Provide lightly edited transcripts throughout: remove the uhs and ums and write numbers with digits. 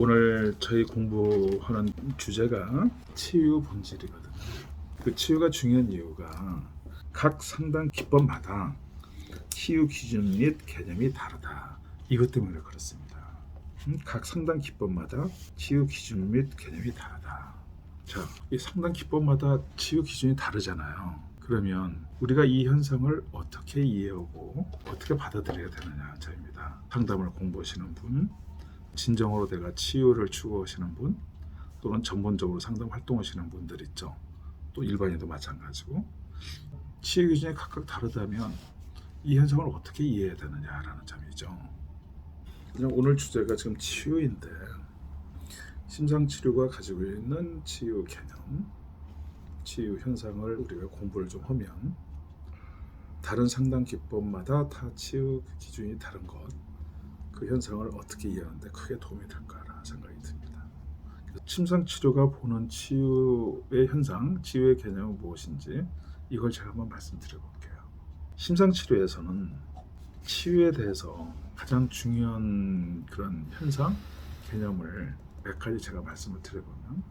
오늘 저희 공부하는 주제가 치유 본질이거든요. 그 치유가 중요한 이유가 각 상담 기법마다 치유 기준 및 개념이 다르다. 이것 때문에 그렇습니다. 각 상담 기법마다 치유 기준 및 개념이 다르다. 자, 이 상담 기법마다 치유 기준이 다르잖아요. 그러면 우리가 이 현상을 어떻게 이해하고 어떻게 받아들여야 되느냐 점입니다. 상담을 공부하시는 분, 진정으로 내가 치유를 추구하시는 분, 또는 전문적으로 상담 활동하시는 분들 있죠. 또 일반인도 마찬가지고 치유 기준이 각각 다르다면 이 현상을 어떻게 이해해야 되느냐라는 점이죠. 그냥 오늘 주제가 지금 치유인데 심상치료가 가지고 있는 치유 개념, 치유 현상을 우리가 공부를 좀 하면 다른 상담 기법마다 다 치유 기준이 다른 것, 그 현상을 어떻게 이해하는데 크게 도움이 될까라는 생각이 듭니다. 심상치료가 보는 치유의 현상, 치유의 개념은 무엇인지 이걸 제가 한번 말씀드려 볼게요. 심상치료에서는 치유에 대해서 가장 중요한 그런 현상, 개념을 몇 가지 제가 말씀을 드려보면,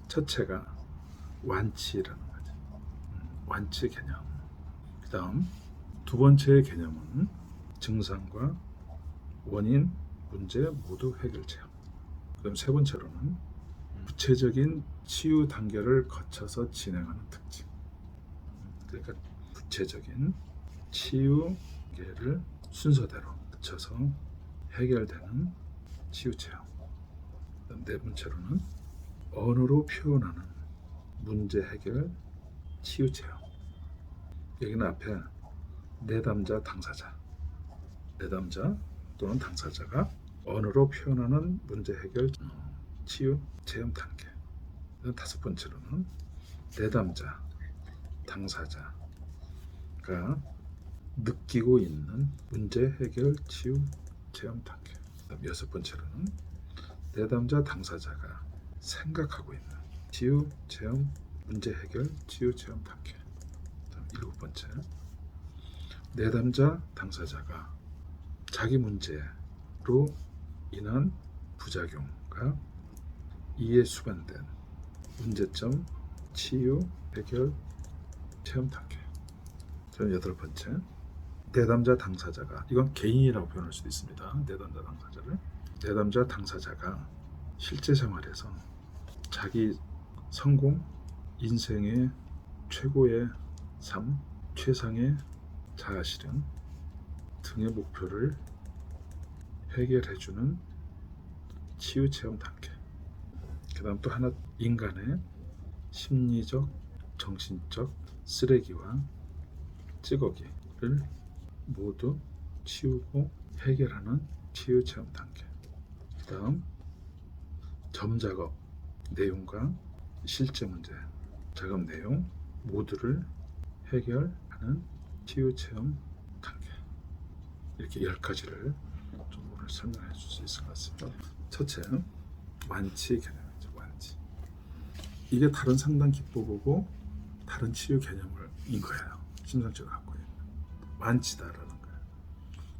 첫째가 완치라는 거죠. 완치 개념. 그 다음 두 번째의 개념은 증상과 원인, 문제 모두 해결 체험. 그다음 세 번째로는 구체적인 치유 단계를 거쳐서 진행하는 특징. 그러니까 구체적인 치유 단계를 순서대로 거쳐서 해결되는 치유 체험. 그다음 네 번째로는 언어로 표현하는 문제 해결 치유 체험. 여기는 앞에 내담자, 당사자, 내담자 또는 당사자가 언어로 표현하는 문제 해결 치유 체험 단계. 다섯 번째로는 내담자, 당사자가 느끼고 있는 문제 해결 치유 체험 단계. 여섯 번째로는 내담자, 당사자가 생각하고 있는 치유 체험 문제 해결 치유 체험 단계. 일곱 번째, 내담자, 당사자가 자기 문제로 인한 부작용과 이에 수반된 문제점 치유 해결 체험 단계. 저는 여덟 번째, 내담자 당사자가, 이건 개인이라고 표현할 수도 있습니다. 내담자 당사자를, 내담자 당사자가 실제 생활에서 자기 성공, 인생의 최고의 삶, 최상의 자아실현 등의 목표를 해결해주는 치유 체험 단계. 그 다음 또 하나, 인간의 심리적, 정신적 쓰레기와 찌꺼기를 모두 치우고 해결하는 치유 체험 단계. 그 다음 점작업 내용과 실제 문제, 작업 내용 모두를 해결하는 치유 체험 단계. 이렇게 10가지를 좀 오늘 설명해 줄 수 있을 것 같습니다. 첫째, 완치 개념이죠. 완치. 이게 다른 상담 기법하고 다른 치유 개념인 거예요. 심상치료가 갖고 있는 완치다라는 거예요.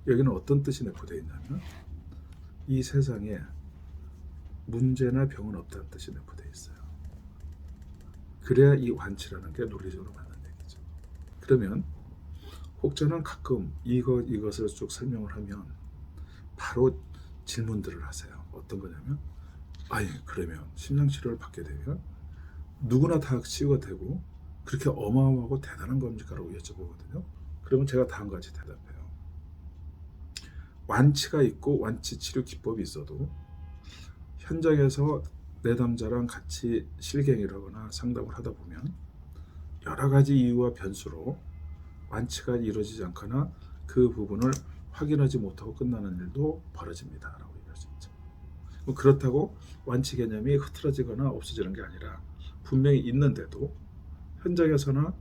여기는 어떤 뜻이 내포되어 있냐면 이 세상에 문제나 병은 없다는 뜻이 내포되어 있어요. 그래야 이 완치라는 게 논리적으로 맞는 얘기죠. 그러면 혹자는 가끔 이것을 쭉 설명을 하면 바로 질문들을 하세요. 어떤 거냐면, 아니 그러면 심장치료를 받게 되면 누구나 다 치유가 되고 그렇게 어마어마하고 대단한 겁니까? 라고 여쭤보거든요. 그러면 제가 다음 같이 대답해요. 완치가 있고 완치 치료 기법이 있어도 현장에서 내담자랑 같이 실갱이를 하거나 상담을 하다 보면 여러 가지 이유와 변수로 완치가 이루어지지 않거나 그 부분을 확인하지 못하고 끝나는 일도 벌어집니다. 라고 얘기할 수 있죠. 그렇다고 완치 개념이 흐트러지거나 없어지는 게 아니라 분명히 있는데도 현장에서나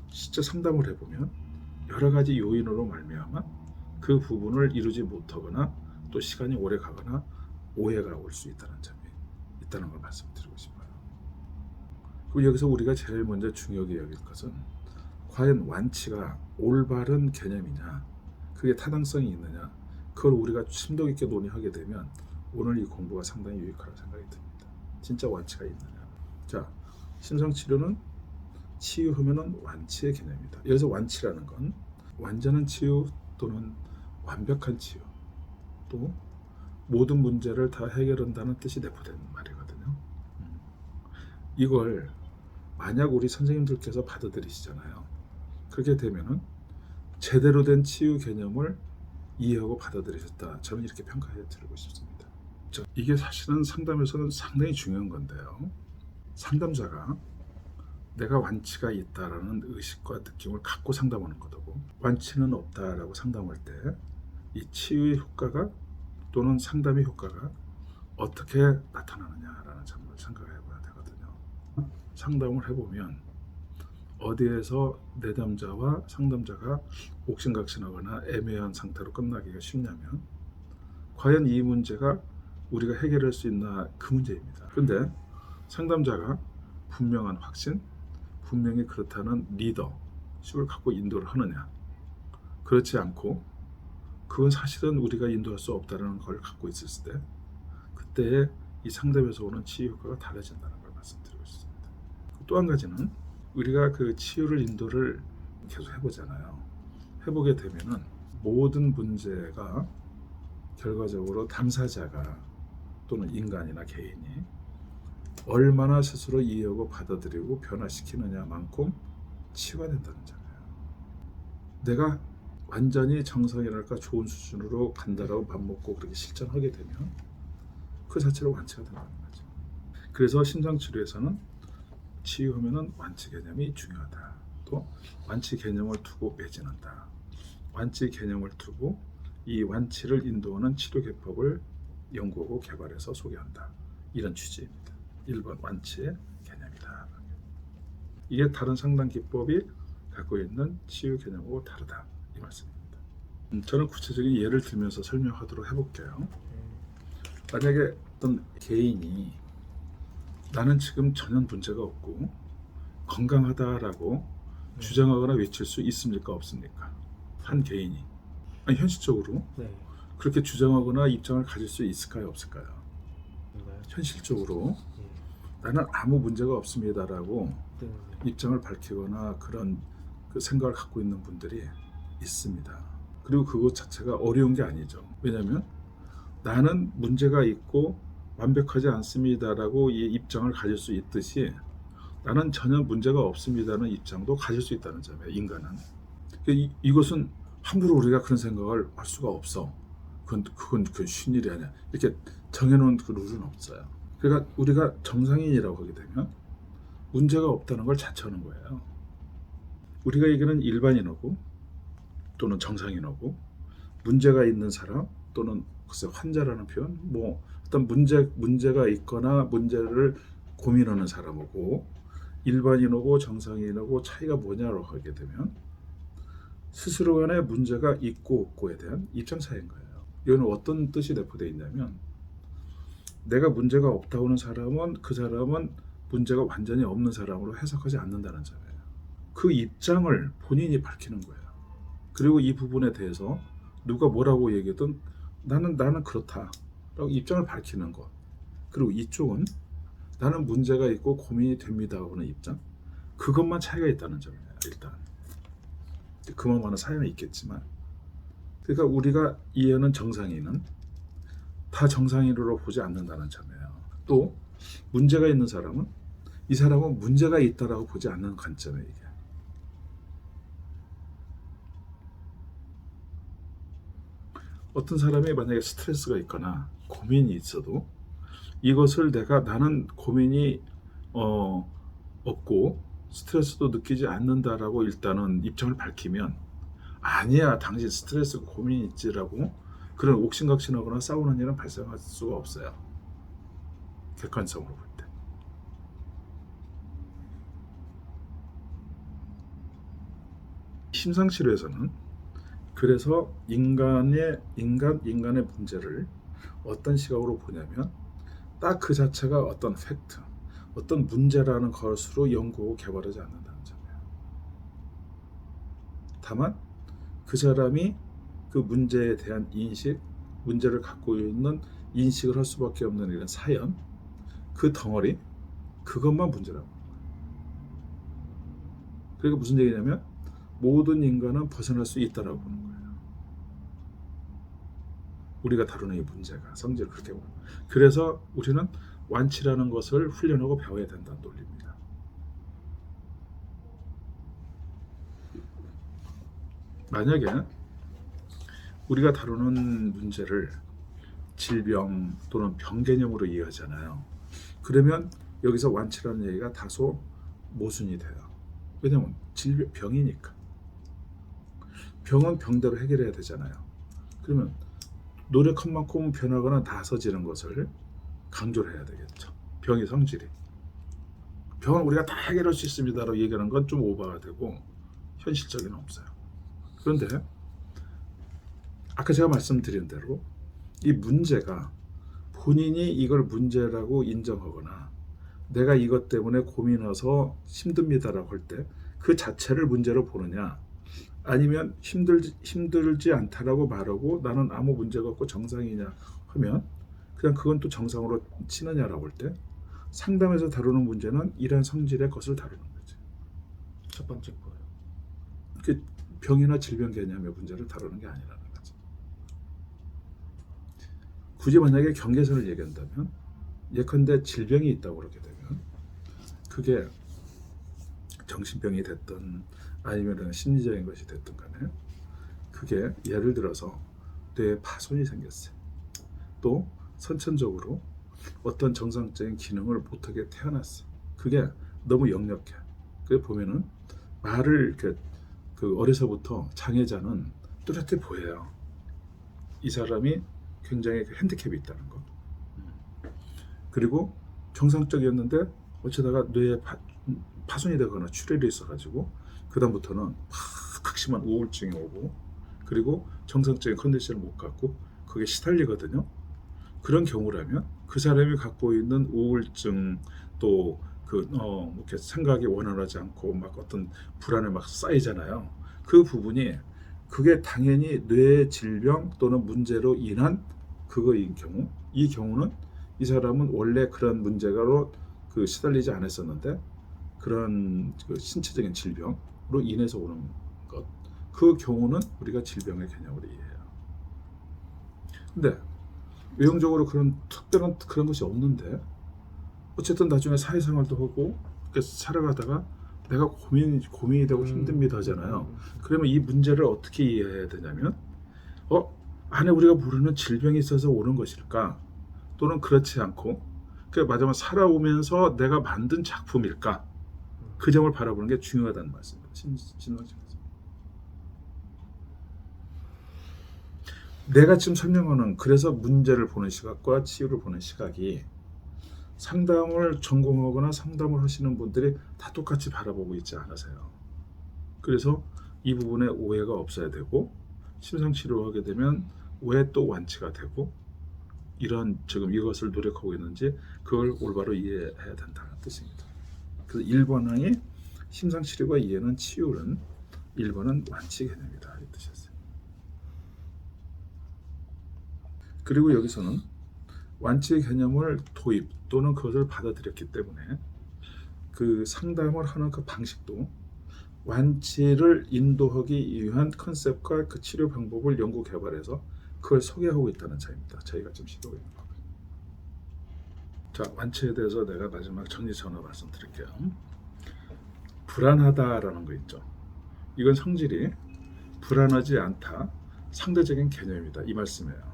실제 상담을 해보면 여러 가지 요인으로 말미암아 그 부분을 이루지 못하거나 또 시간이 오래 가거나 오해가 올 수 있다는 점이 있다는 걸 말씀드리고 싶어요. 그리고 여기서 우리가 제일 먼저 중요하게 여길 것은 과연 완치가 올바른 개념이냐, 그게 타당성이 있느냐, 그걸 우리가 심도 있게 논의하게 되면 오늘 이 공부가 상당히 유익하다고 생각이 듭니다. 진짜 완치가 있느냐. 자, 심상치료는 치유하면은 완치의 개념입니다. 여기서 완치라는 건 완전한 치유 또는 완벽한 치유, 또 모든 문제를 다 해결한다는 뜻이 내포된 말이거든요. 이걸 만약 우리 선생님들께서 받아들이시잖아요. 그렇게 되면은 제대로 된 치유 개념을 이해하고 받아들이셨다. 저는 이렇게 평가해 드리고 싶습니다. 이게 사실은 상담에서는 상당히 중요한 건데요. 상담자가 내가 완치가 있다라는 의식과 느낌을 갖고 상담하는 거고, 완치는 없다라고 상담할 때 이 치유의 효과가 또는 상담의 효과가 어떻게 나타나느냐라는 점을 생각해 봐야 되거든요. 상담을 해보면 어디에서 내담자와 상담자가 옥신각신하거나 애매한 상태로 끝나기가 쉽냐면, 과연 이 문제가 우리가 해결할 수 있나, 그 문제입니다. 그런데 상담자가 분명한 확신, 분명히 그렇다는 리더십을 갖고 인도를 하느냐, 그렇지 않고 그건 사실은 우리가 인도할 수 없다는 걸 갖고 있을 때, 그때의 이 상담에서 오는 치유 효과가 달라진다는 걸 말씀드리고 싶습니다. 또 한 가지는 우리가 그 치유를 인도를 계속 해보잖아요. 해보게 되면은 모든 문제가 결과적으로 당사자가 또는 인간이나 개인이 얼마나 스스로 이해하고 받아들이고 변화시키느냐만큼 치유가 된다는 점이에요. 내가 완전히 정상이랄까 좋은 수준으로 간다라고 밥 먹고 그렇게 실천하게 되면 그 자체로 완치가 된다는 거죠. 그래서 심상치료에서는 치유하면은 완치 개념이 중요하다. 또 완치 개념을 두고 매진한다. 완치 개념을 두고 이 완치를 인도하는 치료 기법을 연구하고 개발해서 소개한다. 이런 취지입니다. 1번 완치의 개념이다. 이게 다른 상담 기법이 갖고 있는 치유 개념하고 다르다. 이 말씀입니다. 저는 구체적인 예를 들면서 설명하도록 해볼게요. 만약에 어떤 개인이 나는 지금 전혀 문제가 없고 건강하다라고 주장하거나 외칠 수 있습니까? 없습니까? 한 개인이. 아니, 현실적으로 그렇게 주장하거나 입장을 가질 수 있을까요? 없을까요? 현실적으로 나는 아무 문제가 없습니다라고 입장을 밝히거나 그런 그 생각을 갖고 있는 분들이 있습니다. 그리고 그것 자체가 어려운 게 아니죠. 왜냐하면 나는 문제가 있고 완벽하지 않습니다라고 이 입장을 가질 수 있듯이 나는 전혀 문제가 없습니다는 입장도 가질 수 있다는 점이에요. 인간은. 이것은 함부로 우리가 그런 생각을 할 수가 없어. 그건 쉬운 일이 아니야. 이렇게 정해놓은 그 룰은 없어요. 그러니까 우리가 정상인이라고 하게 되면 문제가 없다는 걸 자처하는 거예요. 우리가 얘기하는 일반인하고 또는 정상인하고 문제가 있는 사람 또는 글쎄 환자라는 표현, 뭐 어떤 문제가 있거나 문제를 고민하는 사람하고 일반인하고 정상인하고 차이가 뭐냐고 하게 되면 스스로 간에 문제가 있고 없고에 대한 입장 차이인 거예요. 이거는 어떤 뜻이 내포되어 있냐면, 내가 문제가 없다고 하는 사람은 그 사람은 문제가 완전히 없는 사람으로 해석하지 않는다는 점이에요. 그 입장을 본인이 밝히는 거예요. 그리고 이 부분에 대해서 누가 뭐라고 얘기하든 나는 그렇다라고 입장을 밝히는 것. 그리고 이쪽은 나는 문제가 있고 고민이 됩니다 하는 입장. 그것만 차이가 있다는 점이에요. 일단 그만한 사연이 있겠지만, 그러니까 우리가 이해하는 정상인은 다 정상인으로 보지 않는다는 점이에요. 또 문제가 있는 사람은 이 사람은 문제가 있다라고 보지 않는 관점이에요. 이게. 어떤 사람이 만약에 스트레스가 있거나 고민이 있어도 이것을 나는 고민이 없고 스트레스도 느끼지 않는다라고 일단은 입장을 밝히면, 아니야 당신 스트레스 고민이 있지라고 그런 옥신각신하거나 싸우는 일은 발생할 수가 없어요. 객관성으로 볼 때. 심상치료에서는 그래서 인간의 문제를 어떤 시각으로 보냐면, 딱 그 자체가 어떤 팩트, 어떤 문제라는 것으로 연구하고 개발하지 않는다는 점이에요. 다만 그 사람이 그 문제에 대한 인식, 문제를 갖고 있는 인식을 할 수밖에 없는 이런 사연, 그 덩어리, 그것만 문제라고. 그러니까 무슨 얘기냐면 모든 인간은 벗어날 수 있다라고 보는 거예요. 우리가 다루는 이 문제가 성질을 그렇게 보는 거예요. 그래서 우리는 완치라는 것을 훈련하고 배워야 된다는 논리입니다. 만약에 우리가 다루는 문제를 질병 또는 병 개념으로 이해하잖아요. 그러면 여기서 완치라는 얘기가 다소 모순이 돼요. 왜냐하면 질병, 병이니까. 병은 병대로 해결해야 되잖아요. 그러면 노력한 만큼 변하거나 나서지는 것을 강조를 해야 되겠죠. 병의 성질이. 병은 우리가 다 해결할 수 있습니다라고 얘기하는 건 좀 오버가 되고 현실적인 없어요. 그런데 아까 제가 말씀드린 대로 이 문제가 본인이 이걸 문제라고 인정하거나 내가 이것 때문에 고민해서 힘듭니다라고 할 때 그 자체를 문제로 보느냐, 아니면 힘들지 않다라고 말하고 나는 아무 문제가 없고 정상이냐 하면 그냥 그건 또 정상으로 치느냐라고 할 때 상담에서 다루는 문제는 이런 성질의 것을 다루는 거죠. 첫 번째 거예요. 그 병이나 질병 개념의 문제를 다루는 게 아니라는 거죠. 굳이 만약에 경계선을 얘기한다면 예컨대 질병이 있다고 그렇게 되면 그게 정신병이 됐든 아니면 심리적인 것이 됐든 간에 그게 예를 들어서 뇌에 파손이 생겼어요. 또 선천적으로 어떤 정상적인 기능을 못하게 태어났어. 그게 너무 역력해. 그래 보면은 말을 이렇게 그 어려서부터 장애자는 뚜렷해 보여요. 이 사람이 굉장히 핸디캡이 있다는 거. 그리고 정상적이었는데 어쩌다가 뇌에 파손이 되거나 출혈이 있어가지고 그 다음부터는 극심한 우울증이 오고 그리고 정상적인 컨디션을 못 갖고 그게 시달리거든요. 그런 경우라면 그 사람이 갖고 있는 우울증 또 이렇게 생각이 원활하지 않고 막 어떤 불안에 막 쌓이잖아요. 그 부분이 그게 당연히 뇌 질병 또는 문제로 인한 그거인 경우, 이 경우는 이 사람은 원래 그런 문제가로 시달리지 않았었는데 그런 신체적인 질병으로 인해서 오는 것, 그 경우는 우리가 질병의 개념으로 이해해요. 근데 외형적으로 그런 특별한 그런 것이 없는데 어쨌든 나중에 사회생활도 하고 살아가다가 내가 고민이 되고 힘듭니다 하잖아요. 그러면 이 문제를 어떻게 이해해야 되냐면 안에 우리가 모르는 질병이 있어서 오는 것일까, 또는 그렇지 않고 마지막 살아오면서 내가 만든 작품일까, 그 점을 바라보는 게 중요하다는 말씀입니다. 신앙적에서 내가 지금 설명하는, 그래서 문제를 보는 시각과 치유를 보는 시각이 상담을 전공하거나 상담을 하시는 분들이 다 똑같이 바라보고 있지 않으세요. 그래서 이 부분에 오해가 없어야 되고, 심상치료하게 되면 왜 또 완치가 되고, 이런 지금 이것을 노력하고 있는지 그걸 올바로 이해해야 된다는 뜻입니다. 그래서 1번의 심상치료가 이해하는 치유는 1번은 완치 개념이다 이 뜻이었어요. 그리고 여기서는 완치 개념을 도입 또는 그것을 받아들였기 때문에 그 상담을 하는 그 방식도 완치를 인도하기 위한 컨셉과 그 치료 방법을 연구 개발해서 그걸 소개하고 있다는 차이입니다. 저희가 지금 시도하고 있는 거고요. 자, 완치에 대해서 내가 마지막 정리전화 말씀드릴게요. 불안하다라는 거 있죠. 이건 성질이 불안하지 않다, 상대적인 개념입니다. 이 말씀이에요.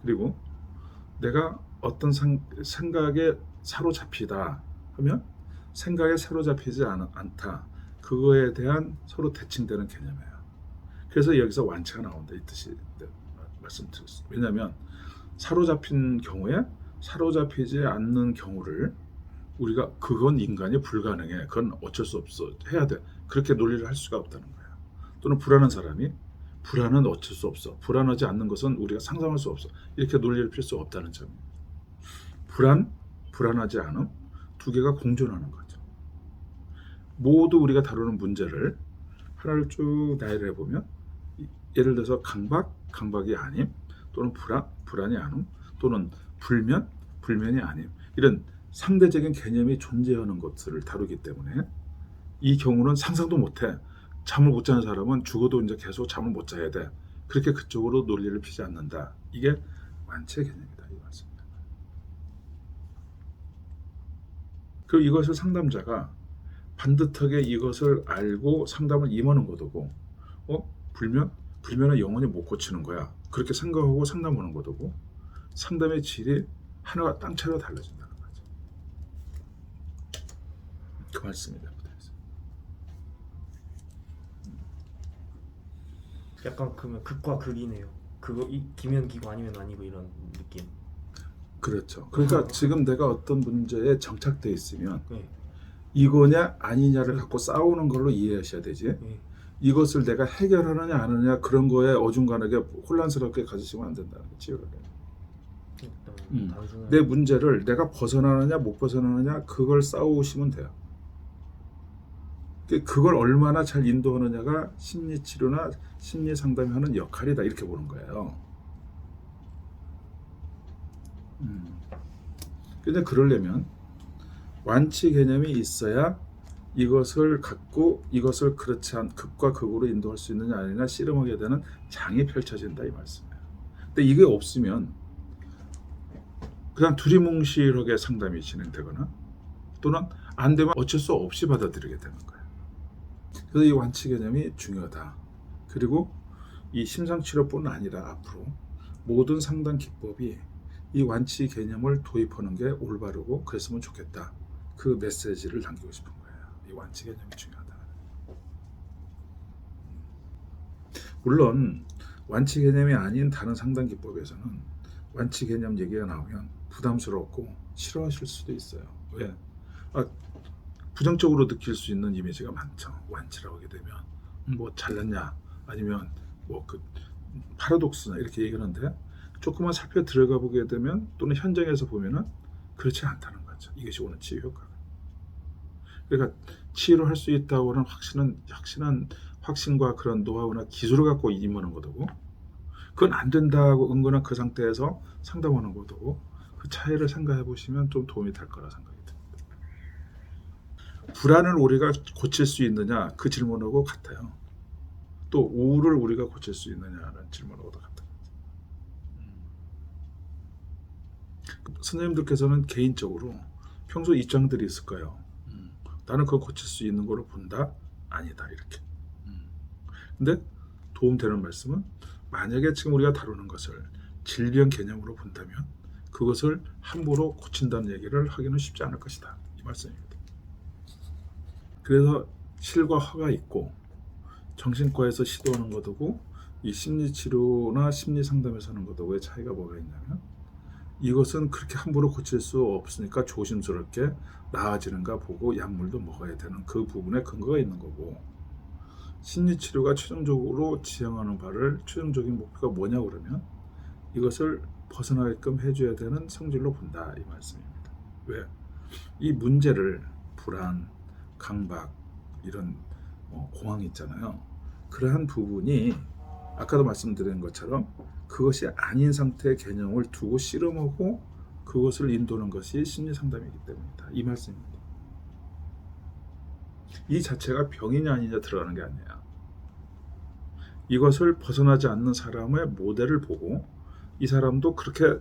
그리고 내가 어떤 생각에 사로잡히다 하면 생각에 사로잡히지 않다, 그거에 대한 서로 대칭되는 개념이에요. 그래서 여기서 완치가 나온다 이 뜻이 말씀드렸습니다. 왜냐하면 사로잡힌 경우에 사로잡히지 않는 경우를 우리가 그건 인간이 불가능해, 그건 어쩔 수 없어, 해야 돼, 그렇게 논리를 할 수가 없다는 거예요. 또는 불안한 사람이 불안은 어쩔 수 없어, 불안하지 않는 것은 우리가 상상할 수 없어, 이렇게 논리를 필 수 없다는 점입니다. 불안하지 않음, 두 개가 공존하는 거죠. 모두 우리가 다루는 문제를 하나를 쭉 나열해 보면, 예를 들어서 강박이 아님, 또는 불안이 아님, 또는 불면이 아님, 이런 상대적인 개념이 존재하는 것들을 다루기 때문에 이 경우는 상상도 못해. 잠을 못 자는 사람은 죽어도 이제 계속 잠을 못 자야 돼. 그렇게 그쪽으로 논리를 피지 않는다. 이게 완치의 개념이다. 이 말씀입니다. 그리고 이것을 상담자가 반듯하게 이것을 알고 상담을 임하는 것이고, 불면은 영원히 못 고치는 거야. 그렇게 생각하고 상담하는 것이고, 상담의 질이 하나가 땅차로 달라진다는 거죠. 그 말씀입니다. 약간 그러면 극과 극이네요. 그거 기면 아니면 아니고 이런 느낌. 그렇죠. 그러니까 지금 내가 어떤 문제에 정착돼 있으면 네. 이거냐 아니냐를 갖고 싸우는 걸로 이해하셔야 되지. 네. 이것을 내가 해결하느냐 안 하느냐 그런 거에 어중간하게 혼란스럽게 가지시면 안 된다는 거지. 내 문제를 내가 벗어나느냐 못 벗어나느냐 그걸 싸우시면 돼요. 그걸 얼마나 잘 인도하느냐가 심리치료나 심리상담이 하는 역할이다, 이렇게 보는 거예요. 근데 그러려면 완치 개념이 있어야 이것을 갖고 이것을 그렇지 않 극과 극으로 인도할 수 있느냐 아니냐 씨름하게 되는 장이 펼쳐진다, 이 말씀이에요. 근데 이게 없으면 그냥 두리뭉실하게 상담이 진행되거나 또는 안 되면 어쩔 수 없이 받아들이게 되는 거예요. 그래서 이 완치 개념이 중요하다. 그리고 이 심상치료뿐 아니라 앞으로 모든 상담 기법이 이 완치 개념을 도입하는 게 올바르고 그랬으면 좋겠다. 그 메시지를 남기고 싶은 거예요. 이 완치 개념이 중요하다. 물론 완치 개념이 아닌 다른 상담 기법에서는 완치 개념 얘기가 나오면 부담스럽고 싫어하실 수도 있어요. 왜? 부정적으로 느낄 수 있는 이미지가 많죠. 완치라고 하게 되면 뭐 잘났냐 아니면 뭐 그 파라독스나 이렇게 얘기하는데 조금만 살펴 들어가 보게 되면 또는 현장에서 보면은 그렇지 않다는 거죠. 이것이 오는 치유 효과가. 그러니까 치유를 할 수 있다고 하는 확신한 확신과 그런 노하우나 기술을 갖고 임하는 것이고, 그건 안 된다고 은근한 그 상태에서 상담하는 것이고, 그 차이를 생각해 보시면 좀 도움이 될 거라 생각이 듭니다. 불안을 우리가 고칠 수 있느냐 그 질문하고 같아요. 또 우울을 우리가 고칠 수 있느냐는 질문하고도 같아요. 선생님들께서는 개인적으로 평소 입장들이 있을 거예요. 나는 그걸 고칠 수 있는 거로 본다? 아니다, 이렇게. 근데 도움되는 말씀은 만약에 지금 우리가 다루는 것을 질병 개념으로 본다면 그것을 함부로 고친다는 얘기를 하기는 쉽지 않을 것이다, 이 말씀입니다. 그래서 실과 허가 있고 정신과에서 시도하는 것하고 이 심리치료나 심리상담에서 하는 것하고의 차이가 뭐가 있냐면, 이것은 그렇게 함부로 고칠 수 없으니까 조심스럽게 나아지는가 보고 약물도 먹어야 되는 그 부분에 근거가 있는 거고, 심리치료가 최종적으로 지향하는 바를 최종적인 목표가 뭐냐 그러면 이것을 벗어나게끔 해줘야 되는 성질로 본다, 이 말씀입니다. 왜? 이 문제를 불안, 강박 이런 공황이 있잖아요. 그러한 부분이 아까도 말씀드린 것처럼 그것이 아닌 상태의 개념을 두고 씨름하고 그것을 인도하는 것이 심리상담이기 때문이다, 이 말씀입니다. 이 자체가 병이냐 아니냐 들어가는 게 아니에요. 이것을 벗어나지 않는 사람의 모델을 보고 이 사람도 그렇게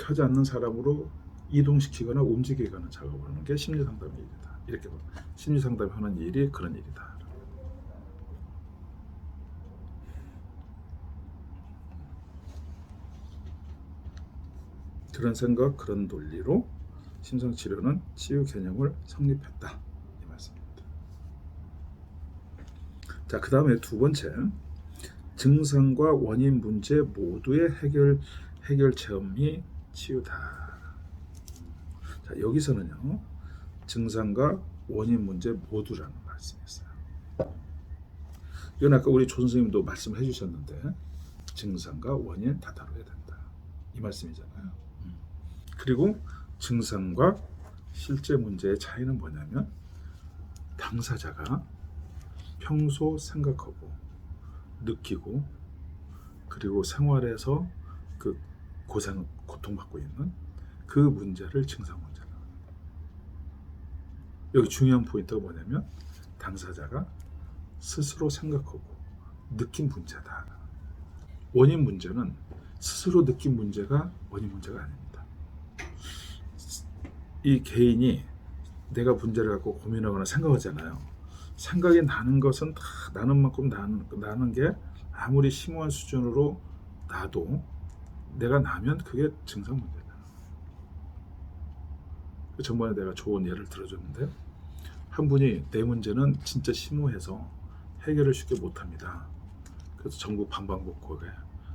하지 않는 사람으로 이동시키거나 움직이거나 작업을 하는 게 심리상담의 일이다. 이렇게 심리상담이 하는 일이 그런 일이다. 그런 생각, 그런 논리로 심상치료는 치유 개념을 성립했다, 이 말씀입니다. 자, 그 다음에 두 번째, 증상과 원인 문제 모두의 해결 체험이 치유다. 자, 여기서는요, 증상과 원인 문제 모두라는 말씀이 있어요. 이건 아까 우리 조 선생님도 말씀해 주셨는데, 증상과 원인 다 다뤄야 된다, 이 말씀이잖아요. 그리고 증상과 실제 문제의 차이는 뭐냐면, 당사자가 평소 생각하고 느끼고 그리고 생활에서 그 고통받고 있는 그 문제를 증상 문제라. 여기 중요한 포인트가 뭐냐면 당사자가 스스로 생각하고 느낀 문제다. 원인 문제는 스스로 느낀 문제가 원인 문제가 아닙니다. 이 개인이 내가 문제를 갖고 고민하거나 생각하잖아요. 생각이 나는 것은 다 나는 만큼 나는 게 아무리 심오한 수준으로 나도 내가 나면 그게 증상 문제다. 전번에 내가 좋은 예를 들어줬는데 한 분이 내 문제는 진짜 심오해서 해결을 쉽게 못합니다. 그래서 전국 방방곡곡에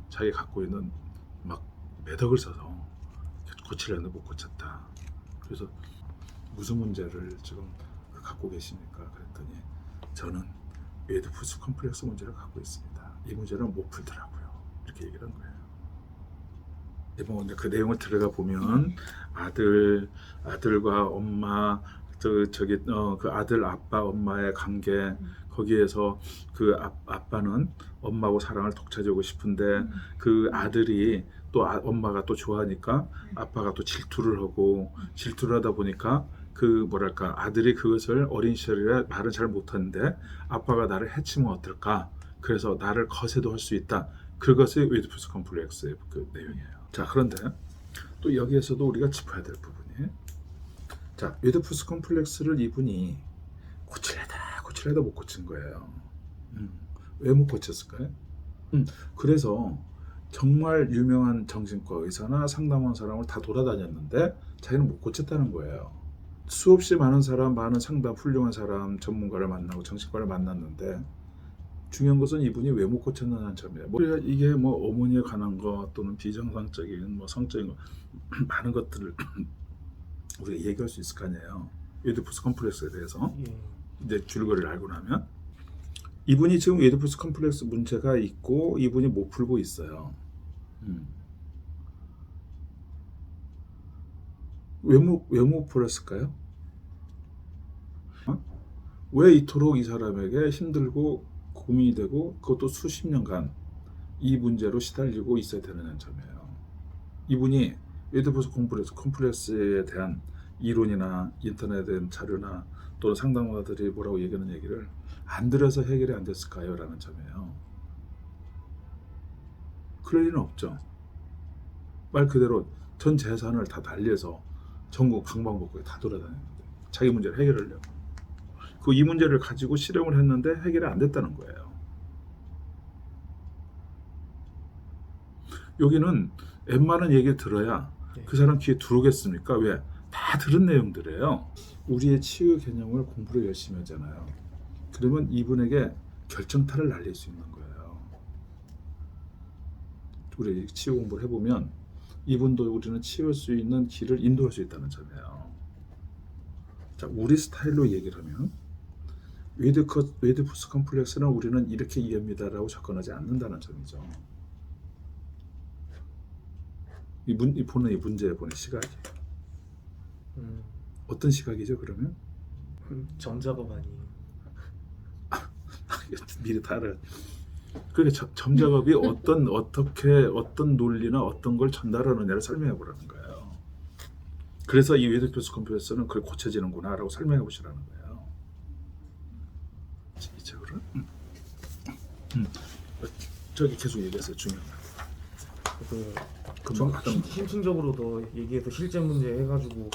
자기 갖고 있는 막 매덕을 써서 고치려는데 못 고쳤다. 그래서 무슨 문제를 지금 갖고 계십니까? 그랬더니 저는 에디푸스 컴플렉스 문제를 갖고 있습니다. 이 문제는 못 풀더라고요. 이렇게 얘기를 한 거예요. 근데 그 내용을 들어가 보면 아들과 엄마 그 아들 아빠 엄마의 관계 거기에서 그 아빠는 엄마하고 사랑을 독차지하고 싶은데 그 아들이 또 엄마가 또 좋아하니까 아빠가 또 질투를 하고 질투를 하다 보니까 그 뭐랄까 아들이 그것을 어린 시절에 말은 잘 못하는데 아빠가 나를 해치면 어떨까 그래서 나를 거세도 할 수 있다. 그것이 에디푸스 컴플렉스의 그 내용이에요. 자, 그런데 또 여기에서도 우리가 짚어야 될 부분이 자, 에디푸스 컴플렉스를 이분이 고치려다 못 고친 거예요. 왜 못 고쳤을까요? 그래서 정말 유명한 정신과 의사나 상담원 사람을 다 돌아다녔는데 자기는 못 고쳤다는 거예요. 수없이 많은 사람, 많은 상담, 훌륭한 사람, 전문가를 만나고 정신과를 만났는데 중요한 것은 이분이 왜 못 고쳤느냐는 점이에요. 우리가 이게 뭐 어머니에 관한 것 또는 비정상적인 뭐 성적인 것 많은 것들을 우리가 얘기할 수 있을 거 아니에요. 에디푸스 컴플렉스에 대해서 이제 줄거리를 알고 나면 이분이 지금 에디푸스 컴플렉스 문제가 있고 이분이 못 풀고 있어요. 왜 못 풀었을까요? 왜 이토록 이 사람에게 힘들고 고민이 되고 그것도 수십 년간 이 문제로 시달리고 있어야 되는 점이에요. 이분이 에디푸스 컴플렉스에 대한 이론이나 인터넷에 대한 자료나 또는 상담가들이 뭐라고 얘기하는 얘기를 안 들어서 해결이 안 됐을까요? 라는 점이에요. 그럴 리는 없죠. 말 그대로 전 재산을 다 날려서 전국 방방곡곡에 다 돌아다녔는데 자기 문제를 해결하려고 이 문제를 가지고 실험을 했는데 해결이 안 됐다는 거예요. 여기는 웬만한 얘기 들어야 그 사람 귀에 들어오겠습니까? 왜? 다 들은 내용들이에요. 우리의 치유 개념을 공부를 열심히 하잖아요. 그러면 이분에게 결정타를 날릴 수 있는 거예요. 우리 치유 공부를 해보면 이분도 우리는 치유할 수 있는 길을 인도할 수 있다는 점이에요. 자, 우리 스타일로 얘기를 하면 에디푸스 컴플렉스는 우리는 이렇게 이해합니다라고 접근하지 않는다는 점이죠. 이 문제에 보는 시각이 어떤 시각이죠? 그러면 점작업 아니에요? 미리 다 알아. 그러니까 점작업이 어떤 논리나 어떤 걸 전달하느냐를 설명해 보라는 거예요. 그래서 이 에디푸스 컴플렉스는 그걸 고쳐지는구나라고 설명해 보시라는 거예요. 이쪽으로 저기 계속 얘기하세요. 중요한 심층적으로 더 얘기해서 실제 문제 해가지고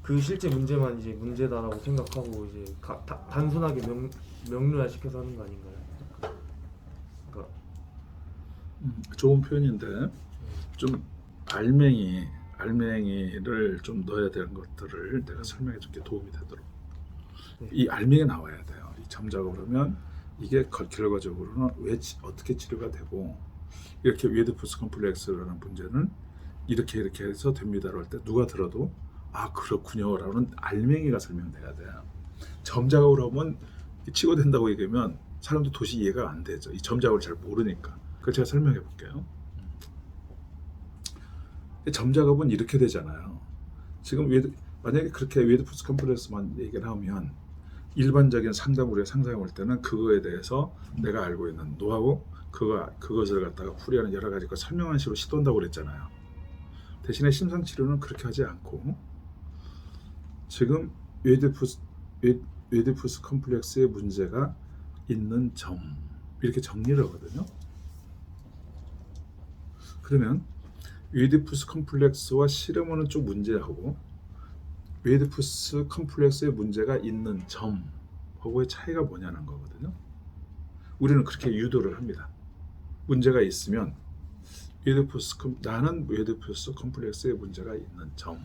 그 실제 문제만 이제 문제다라고 생각하고 이제 단순하게 명료화 시켜서 하는 거 아닌가요? 그러니까 좋은 표현인데 좀 알맹이를 좀 넣어야 되는 것들을 내가 설명해 줄게 도움이 되도록. 이 알맹이 나와야 돼요. 이 점작업을 하면 이게 결과적으로는 어떻게 치료가 되고 이렇게 에디푸스 컴플렉스라는 문제는 이렇게 해서 됩니다라고 할 때 누가 들어도 아 그렇군요 라는 알맹이가 설명돼야 돼요. 점작업을 하면 치고 된다고 얘기하면 사람도 도저히 이해가 안 되죠. 이 점작업을 잘 모르니까. 그래서 제가 설명해 볼게요. 점작업은 이렇게 되잖아요. 지금 만약에 그렇게 에디푸스 컴플렉스만 얘기를 하면 일반적인 우리가 상상해 볼 때는 그거에 대해서 내가 알고 있는 노하우 그것을 갖다가 풀이하는 여러 가지 걸 설명하는 식으로 시도한다고 그랬잖아요. 대신에 심상치료는 그렇게 하지 않고 지금 웨디푸스 컴플렉스의 문제가 있는 점 이렇게 정리를 하거든요. 그러면 웨디푸스 컴플렉스와 실험하는 쪽 문제하고 웨디푸스 컴플렉스의 문제가 있는 점하고의 차이가 뭐냐는 거거든요. 우리는 그렇게 유도를 합니다. 문제가 있으면 나는 웨디푸스 컴플렉스의 문제가 있는 점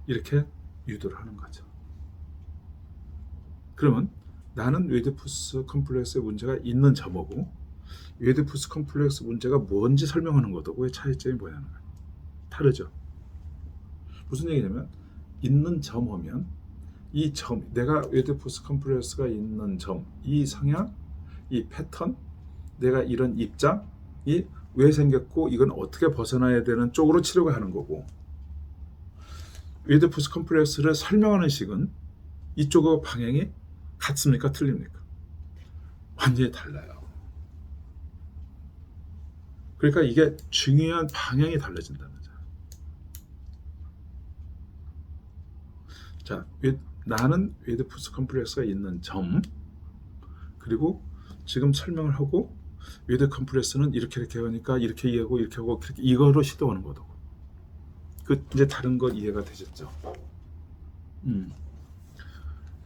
이렇게 유도를 하는 거죠. 그러면 나는 웨디푸스 컴플렉스의 문제가 있는 점하고 웨디푸스 컴플렉스 문제가 뭔지 설명하는 것하고의 차이점이 뭐냐는 거예요. 다르죠. 무슨 얘기냐면 있는 점 하면 이 점, 내가 웨디푸스 컴플렉스가 있는 점, 이 성향, 이 패턴, 내가 이런 입장이 왜 생겼고 이건 어떻게 벗어나야 되는 쪽으로 치료가 하는 거고 웨디푸스 컴플렉스를 설명하는 식은 이쪽의 방향이 같습니까? 틀립니까? 완전히 달라요. 그러니까 이게 중요한 방향이 달라진다는 거죠. 자, 나는 웨디푸스 컴플렉스가 있는 점 그리고 지금 설명을 하고 웨디 컴플렉스는 이렇게 하니까 이렇게 이해하고 이렇게 하고 그렇게 이거로 시도하는 거고 그 이제 다른 거 이해가 되셨죠?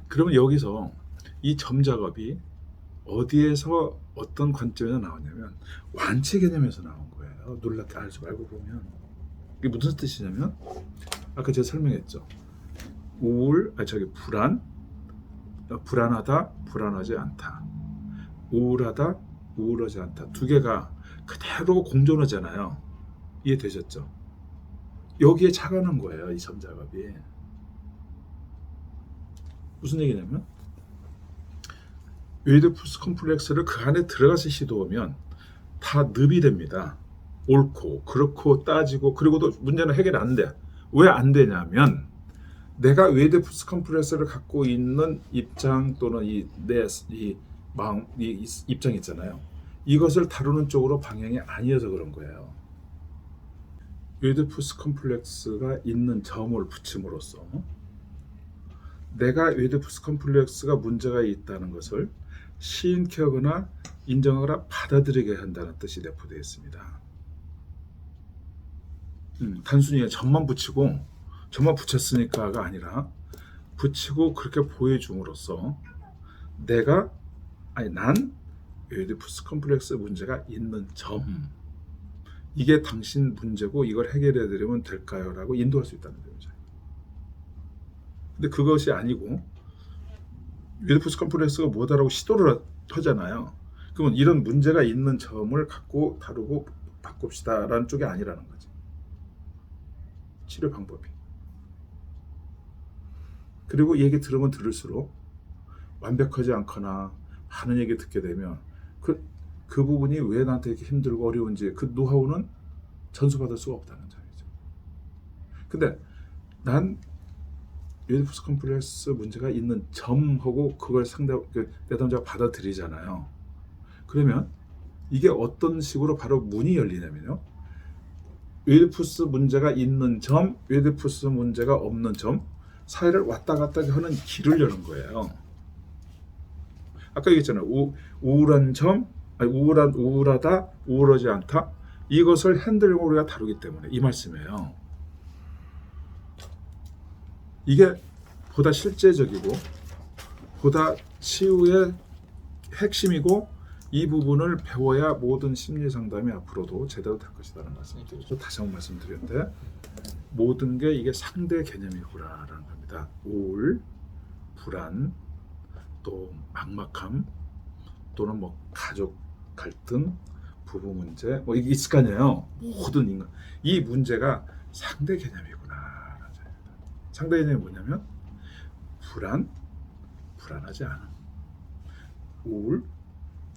그러면 여기서 이 점 작업이 어디에서 어떤 관점에서 나오냐면 완치 개념에서 나온 거예요. 놀랍게 알지 말고 보면 이게 무슨 뜻이냐면 아까 제가 설명했죠. 불안하다, 불안하지 않다. 우울하다, 우울하지 않다. 두 개가 그대로 공존하잖아요. 이해되셨죠? 여기에 착안한 거예요. 이 점 작업이. 무슨 얘기냐면 웨디푸스 컴플렉스를 그 안에 들어가서 시도하면 다 늪이 됩니다. 옳고 그렇고 따지고 그리고도 문제는 해결 안 돼. 왜 안 되냐면 내가 웨디푸스 컴플렉스를 갖고 있는 입장 또는 이 입장 있잖아요. 이것을 다루는 쪽으로 방향이 아니어서 그런 거예요. 웨디푸스 컴플렉스가 있는 점을 붙임으로써 내가 웨디푸스 컴플렉스가 문제가 있다는 것을 시인케하거나 인정하거나 받아들이게 한다는 뜻이 내포되어 있습니다. 단순히 점만 붙였으니까가 아니라 붙이고 그렇게 보여줌으로써 난 웨디푸스 컴플렉스 문제가 있는 점 이게 당신 문제고 이걸 해결해 드리면 될까요? 라고 인도할 수 있다는 거죠. 근데 그것이 아니고 웨디푸스 컴플렉스가 뭐다라고 시도를 하잖아요. 그러면 이런 문제가 있는 점을 갖고 다루고 바꿉시다 라는 쪽이 아니라는 거죠. 치료 방법이. 그리고 얘기 들으면 들을수록 완벽하지 않거나 많은 얘기 듣게 되면 그 부분이 왜 나한테 이렇게 힘들고 어려운지 그 노하우는 전수받을 수가 없다는 점이죠. 근데 난 웨디푸스 컴플렉스 문제가 있는 점하고 그걸 내담자가 받아들이잖아요. 그러면 이게 어떤 식으로 바로 문이 열리냐면요. 웨디푸스 문제가 있는 점, 웨디푸스 문제가 없는 점 사이를 왔다 갔다 하는 길을 여는 거예요. 아까 얘기했잖아요. 우울하다, 우울하지 않다. 이것을 핸들링 우리가 다루기 때문에 이 말씀이에요. 이게 보다 실제적이고 보다 치유의 핵심이고 이 부분을 배워야 모든 심리 상담이 앞으로도 제대로 될 것이라는 말씀을 드리죠. 다시 한번 말씀드렸는데 모든 게 이게 상대 개념이구나라는 겁니다. 우울, 불안, 또 막막함, 또는 가족 갈등, 부부 문제, 이게 있을 거 아니에요. 모든 인간 이 문제가 상대 개념이구나. 상대 개념이 뭐냐면 불안하지 않음,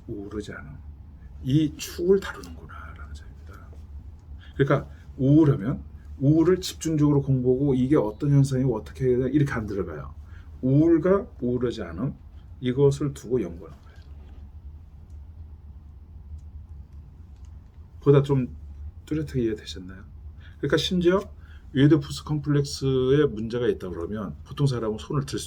우울하지 않음 이 축을 다루는구나라는 점입니다. 그러니까 우울하면 우울을 집중적으로 공부하고 이게 어떤 현상이고 어떻게 해야 되나 이렇게 안 들어가요. 우울과 우울하지 않음 이것을 두고 연구하는 거예요. 보다 좀 뚜렷하게 이해되셨나요? 그러니까 심지어 오이디푸스 컴플렉스에 문제가 있다 그러면 보통 사람은 손을 들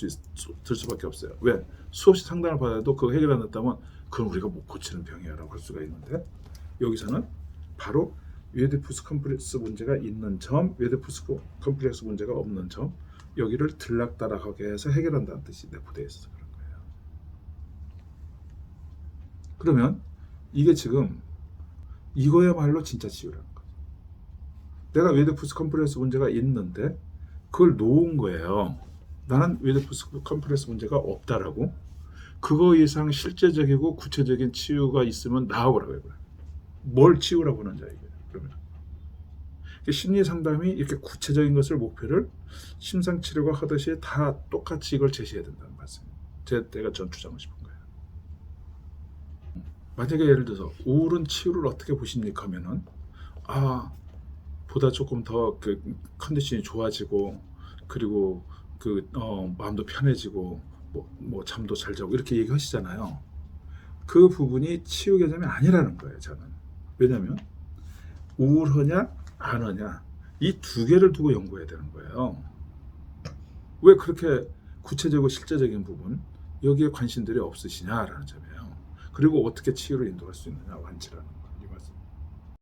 수밖에 없어요. 왜? 수없이 상담을 받아도 그거 해결 안 됐다면 그건 우리가 못 고치는 병이야라고 할 수가 있는데 여기서는 바로 오이디푸스 컴플렉스 문제가 있는 점, 오이디푸스 컴플렉스 문제가 없는 점 여기를 들락달락하게 해서 해결한다는 뜻이 내포되어 있어서 그런 거예요. 그러면 이게 지금 이거야말로 진짜 치유라는 거죠. 내가 오이디푸스 컴플렉스 문제가 있는데 그걸 놓은 거예요. 나는 오이디푸스 컴플렉스 문제가 없다라고. 그거 이상 실제적이고 구체적인 치유가 있으면 나와보라고 해요. 뭘 치유라고 하는지 이게 그러면 심리 상담이 이렇게 구체적인 것을 목표를 심상 치료가 하듯이 다 똑같이 이걸 제시해야 된다는 말씀이에요. 내가 전 주장하고 싶은 거예요. 만약에 예를 들어서 우울은 치유를 어떻게 보십니까 하면은 보다 조금 더 그 컨디션이 좋아지고 그리고 그 마음도 편해지고 뭐 잠도 잘 자고 이렇게 얘기하시잖아요. 그 부분이 치유 개념이 아니라는 거예요. 저는. 왜냐하면 우울하냐 안 하냐 이 두 개를 두고 연구해야 되는 거예요. 왜 그렇게 구체적이고 실제적인 부분 여기에 관심들이 없으시냐라는 점이에요. 그리고 어떻게 치유를 인도할 수 있느냐 완치라는